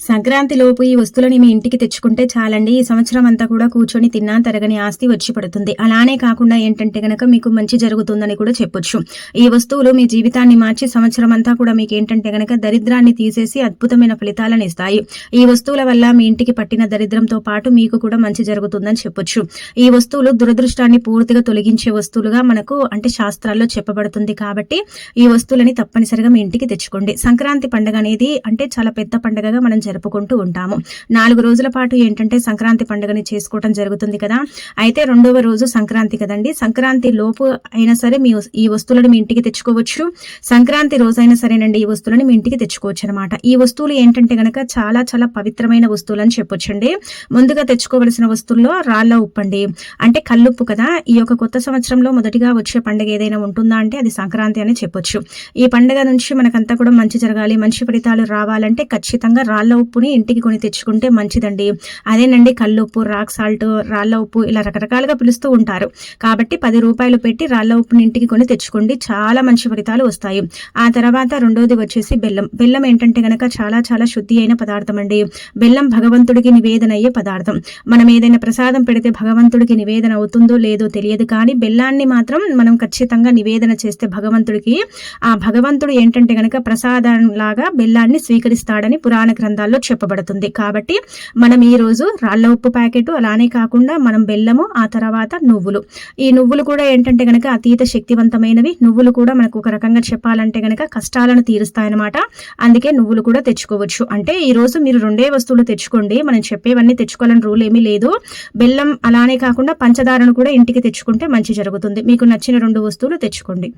సంక్రాంతి లోపు ఈ వస్తువులని మీ ఇంటికి తెచ్చుకుంటే చాలండి. ఈ సంవత్సరం అంతా కూడా కూర్చొని తిన్నా తరగని ఆస్తి వచ్చి పడుతుంది. అలానే కాకుండా ఏంటంటే గనక మీకు మంచి జరుగుతుందని కూడా చెప్పొచ్చు. ఈ వస్తువులు మీ జీవితాన్ని మార్చి సంవత్సరం అంతా కూడా మీకు ఏంటంటే గనక దరిద్రాన్ని తీసేసి అద్భుతమైన ఫలితాలను ఇస్తాయి. ఈ వస్తువుల వల్ల మీ ఇంటికి పట్టిన దరిద్రంతో పాటు మీకు కూడా మంచి జరుగుతుందని చెప్పొచ్చు. ఈ వస్తువులు దురదృష్టాన్ని పూర్తిగా తొలగించే వస్తువులుగా మనకు అంటే శాస్త్రాల్లో చెప్పబడుతుంది. కాబట్టి ఈ వస్తువులని తప్పనిసరిగా మీ ఇంటికి తెచ్చుకోండి. సంక్రాంతి పండుగ అనేది అంటే చాలా పెద్ద పండుగగా మనం జరుపుకుంటూ ఉంటాము. 4 రోజుల పాటు ఏంటంటే సంక్రాంతి పండుగని చేసుకోవడం జరుగుతుంది కదా. అయితే 2వ రోజు సంక్రాంతి కదండి. సంక్రాంతి లోపు అయినా సరే ఈ వస్తువులను మీ ఇంటికి తెచ్చుకోవచ్చు. సంక్రాంతి రోజైనా సరేనండి ఈ వస్తువులను మీ ఇంటికి తెచ్చుకోవచ్చు అనమాట. ఈ వస్తువులు ఏంటంటే గనక చాలా చాలా పవిత్రమైన వస్తువులు అని చెప్పొచ్చండి. ముందుగా తెచ్చుకోవలసిన వస్తువుల్లో రాళ్ల ఉప్పు అండి. అంటే కల్లుప్పు కదా. ఈ యొక్క కొత్త సంవత్సరంలో మొదటిగా వచ్చే పండుగ ఏదైనా ఉంటుందా అంటే అది సంక్రాంతి అని చెప్పొచ్చు. ఈ పండుగ నుంచి మనకంతా కూడా మంచి జరగాలి, మంచి ఫలితాలు రావాలంటే ఖచ్చితంగా రాళ్ల ఉప్పుని ఇంటికి కొని తెచ్చుకుంటే మంచిదండి. అదేనండి కల్లుప్పు, రాక్ సాల్ట్, రాళ్ల ఉప్పు ఇలా రకరకాలుగా పిలుస్తూ ఉంటారు. కాబట్టి 10 రూపాయలు పెట్టి రాళ్ల ఉప్పుని ఇంటికి కొని తెచ్చుకోండి. చాలా మంచి ఫలితాలు వస్తాయి. ఆ తర్వాత రెండోది వచ్చేసి బెల్లం. బెల్లం ఏంటంటే గనక చాలా చాలా శుద్ధి అయిన పదార్థం అండి. బెల్లం భగవంతుడికి నివేదన అయ్యే పదార్థం. మనం ఏదైనా ప్రసాదం పెడితే భగవంతుడికి నివేదన అవుతుందో లేదో తెలియదు, కానీ బెల్లాన్ని మాత్రం మనం ఖచ్చితంగా నివేదన చేస్తే భగవంతుడికి ఆ భగవంతుడు ఏంటంటే గనక ప్రసాదం లాగా బెల్లాన్ని స్వీకరిస్తాడని పురాణ గ్రంథాల్లో చెప్పబడుతుంది. కాబట్టి మనం ఈ రోజు రాళ్ల ఉప్పు ప్యాకెట్, అలానే కాకుండా మనం బెల్లము, ఆ తర్వాత నువ్వులు. ఈ నువ్వులు కూడా ఏంటంటే గనక అతీత శక్తివంతమైనవి. నువ్వులు కూడా మనకు ఒక రకంగా చెప్పాలంటే గనక కష్టాలను తీరుస్తాయన్నమాట. అందుకే నువ్వులు కూడా తెచ్చుకోవచ్చు. అంటే ఈ రోజు మీరు 2 వస్తువులు తెచ్చుకోండి. మనం చెప్పేవన్నీ తెచ్చుకోవాలని రూల్ ఏమీ లేదు. బెల్లం అలానే కాకుండా పంచదారను కూడా ఇంటికి తెచ్చుకుంటే మంచి జరుగుతుంది. మీకు నచ్చిన 2 వస్తువులు తెచ్చుకోండి.